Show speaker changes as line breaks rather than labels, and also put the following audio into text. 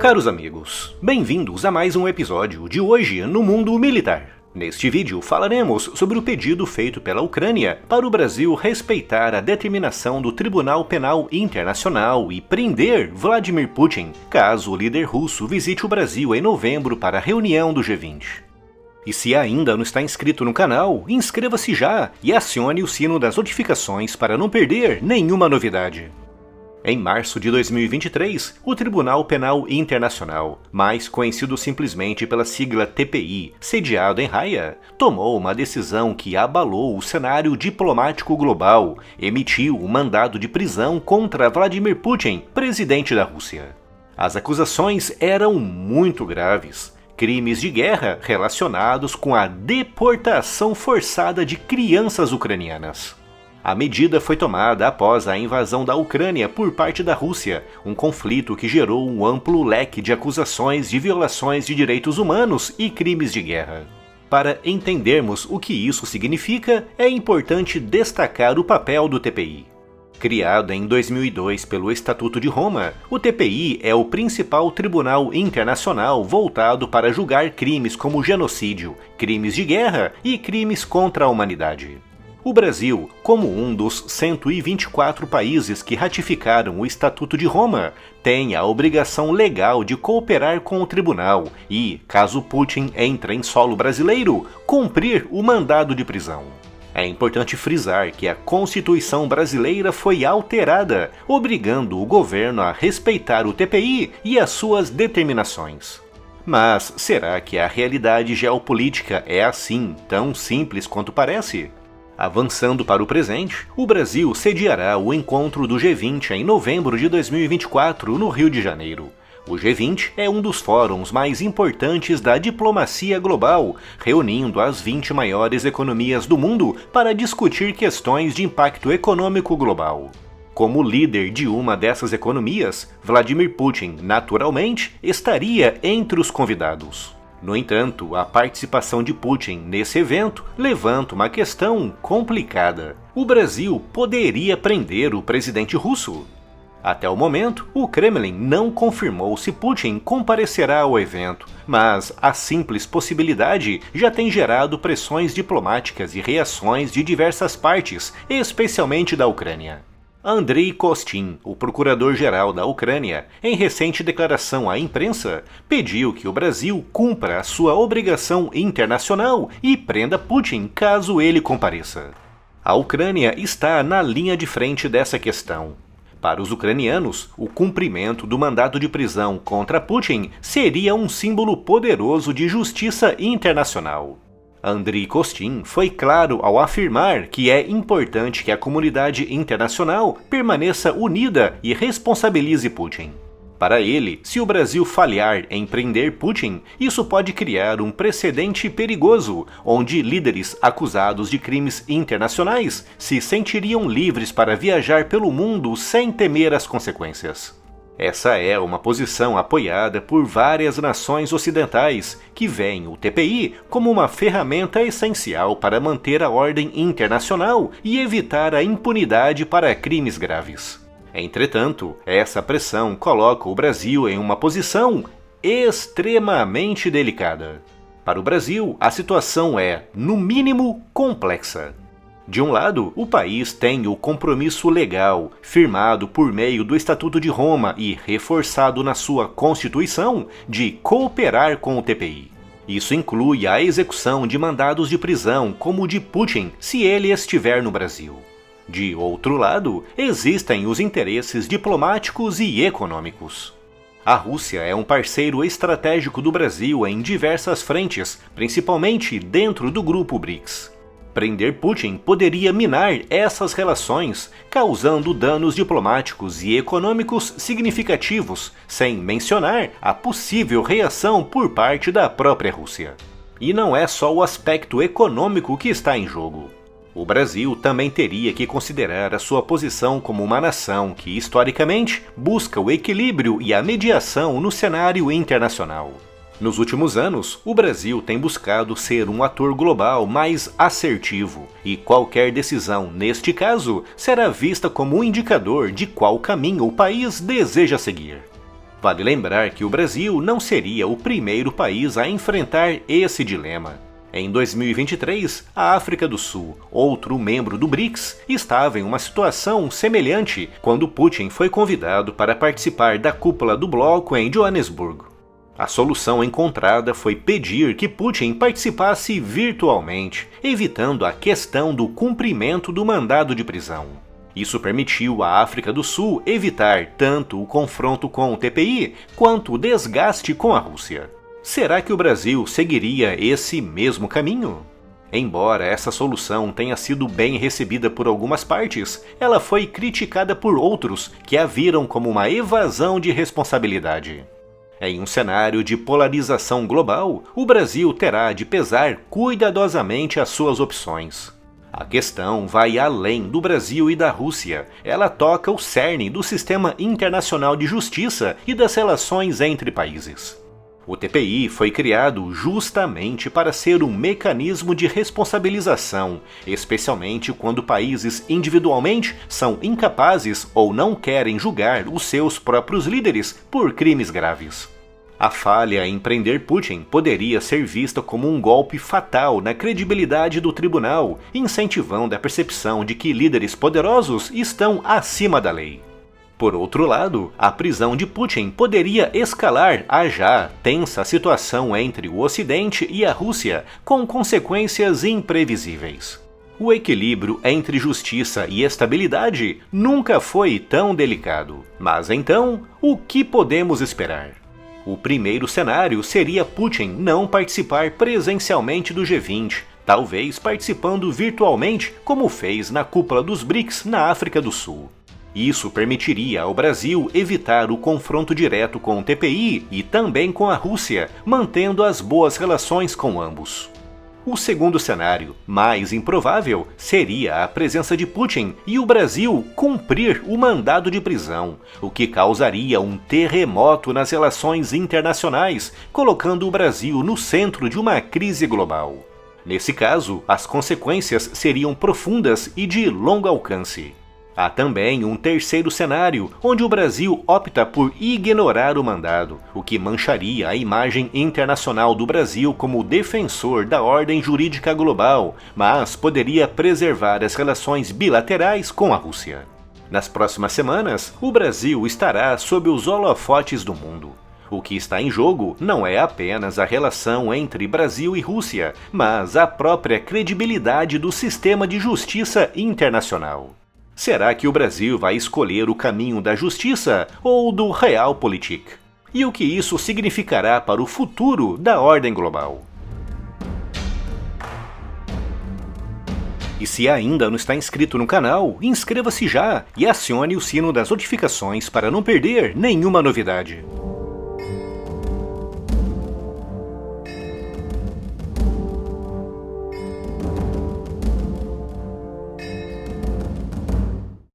Caros amigos, bem-vindos a mais um episódio de Hoje no Mundo Militar. Neste vídeo falaremos sobre o pedido feito pela Ucrânia para o Brasil respeitar a determinação do Tribunal Penal Internacional e prender Vladimir Putin, caso o líder russo visite o Brasil em novembro para a reunião do G20. E se ainda não está inscrito no canal, inscreva-se já e acione o sino das notificações para não perder nenhuma novidade. Em março de 2023, o Tribunal Penal Internacional, mais conhecido simplesmente pela sigla TPI, sediado em Haia, tomou uma decisão que abalou o cenário diplomático global, emitiu um mandado de prisão contra Vladimir Putin, presidente da Rússia. As acusações eram muito graves. Crimes de guerra relacionados com a deportação forçada de crianças ucranianas. A medida foi tomada após a invasão da Ucrânia por parte da Rússia, um conflito que gerou um amplo leque de acusações de violações de direitos humanos e crimes de guerra. Para entendermos o que isso significa, é importante destacar o papel do TPI. Criado em 2002 pelo Estatuto de Roma, o TPI é o principal tribunal internacional voltado para julgar crimes como genocídio, crimes de guerra e crimes contra a humanidade. O Brasil, como um dos 124 países que ratificaram o Estatuto de Roma, tem a obrigação legal de cooperar com o tribunal e, caso Putin entre em solo brasileiro, cumprir o mandado de prisão. É importante frisar que a Constituição brasileira foi alterada, obrigando o governo a respeitar o TPI e as suas determinações. Mas será que a realidade geopolítica é assim, tão simples quanto parece? Avançando para o presente, o Brasil sediará o encontro do G20 em novembro de 2024 no Rio de Janeiro. O G20 é um dos fóruns mais importantes da diplomacia global, reunindo as 20 maiores economias do mundo para discutir questões de impacto econômico global. Como líder de uma dessas economias, Vladimir Putin, naturalmente, estaria entre os convidados. No entanto, a participação de Putin nesse evento levanta uma questão complicada. O Brasil poderia prender o presidente russo? Até o momento, o Kremlin não confirmou se Putin comparecerá ao evento, mas a simples possibilidade já tem gerado pressões diplomáticas e reações de diversas partes, especialmente da Ucrânia. Andrei Kostin, o procurador-geral da Ucrânia, em recente declaração à imprensa, pediu que o Brasil cumpra a sua obrigação internacional e prenda Putin caso ele compareça. A Ucrânia está na linha de frente dessa questão. Para os ucranianos, o cumprimento do mandado de prisão contra Putin seria um símbolo poderoso de justiça internacional. Andrei Kostin foi claro ao afirmar que é importante que a comunidade internacional permaneça unida e responsabilize Putin. Para ele, se o Brasil falhar em prender Putin, isso pode criar um precedente perigoso, onde líderes acusados de crimes internacionais se sentiriam livres para viajar pelo mundo sem temer as consequências. Essa é uma posição apoiada por várias nações ocidentais, que veem o TPI como uma ferramenta essencial para manter a ordem internacional e evitar a impunidade para crimes graves. Entretanto, essa pressão coloca o Brasil em uma posição extremamente delicada. Para o Brasil, a situação é, no mínimo, complexa. De um lado, o país tem o compromisso legal, firmado por meio do Estatuto de Roma e reforçado na sua Constituição, de cooperar com o TPI. Isso inclui a execução de mandados de prisão, como o de Putin, se ele estiver no Brasil. De outro lado, existem os interesses diplomáticos e econômicos. A Rússia é um parceiro estratégico do Brasil em diversas frentes, principalmente dentro do grupo BRICS. Prender Putin poderia minar essas relações, causando danos diplomáticos e econômicos significativos, sem mencionar a possível reação por parte da própria Rússia. E não é só o aspecto econômico que está em jogo. O Brasil também teria que considerar a sua posição como uma nação que, historicamente, busca o equilíbrio e a mediação no cenário internacional. Nos últimos anos, o Brasil tem buscado ser um ator global mais assertivo, e qualquer decisão, neste caso, será vista como um indicador de qual caminho o país deseja seguir. Vale lembrar que o Brasil não seria o primeiro país a enfrentar esse dilema. Em 2023, a África do Sul, outro membro do BRICS, estava em uma situação semelhante quando Putin foi convidado para participar da cúpula do bloco em Joanesburgo. A solução encontrada foi pedir que Putin participasse virtualmente, evitando a questão do cumprimento do mandado de prisão. Isso permitiu à África do Sul evitar tanto o confronto com o TPI quanto o desgaste com a Rússia. Será que o Brasil seguiria esse mesmo caminho? Embora essa solução tenha sido bem recebida por algumas partes, ela foi criticada por outros que a viram como uma evasão de responsabilidade. Em um cenário de polarização global, o Brasil terá de pesar cuidadosamente as suas opções. A questão vai além do Brasil e da Rússia. Ela toca o cerne do sistema internacional de justiça e das relações entre países. O TPI foi criado justamente para ser um mecanismo de responsabilização, especialmente quando países individualmente são incapazes ou não querem julgar os seus próprios líderes por crimes graves. A falha em prender Putin poderia ser vista como um golpe fatal na credibilidade do tribunal, incentivando a percepção de que líderes poderosos estão acima da lei. Por outro lado, a prisão de Putin poderia escalar a já tensa situação entre o Ocidente e a Rússia, com consequências imprevisíveis. O equilíbrio entre justiça e estabilidade nunca foi tão delicado. Mas então, o que podemos esperar? O primeiro cenário seria Putin não participar presencialmente do G20, talvez participando virtualmente como fez na cúpula dos BRICS na África do Sul. Isso permitiria ao Brasil evitar o confronto direto com o TPI e também com a Rússia, mantendo as boas relações com ambos. O segundo cenário, mais improvável, seria a presença de Putin e o Brasil cumprir o mandado de prisão, o que causaria um terremoto nas relações internacionais, colocando o Brasil no centro de uma crise global. Nesse caso, as consequências seriam profundas e de longo alcance. Há também um terceiro cenário, onde o Brasil opta por ignorar o mandado, o que mancharia a imagem internacional do Brasil como defensor da ordem jurídica global, mas poderia preservar as relações bilaterais com a Rússia. Nas próximas semanas, o Brasil estará sob os holofotes do mundo. O que está em jogo não é apenas a relação entre Brasil e Rússia, mas a própria credibilidade do sistema de justiça internacional. Será que o Brasil vai escolher o caminho da justiça ou do realpolitik? E o que isso significará para o futuro da ordem global? E se ainda não está inscrito no canal, inscreva-se já e acione o sino das notificações para não perder nenhuma novidade.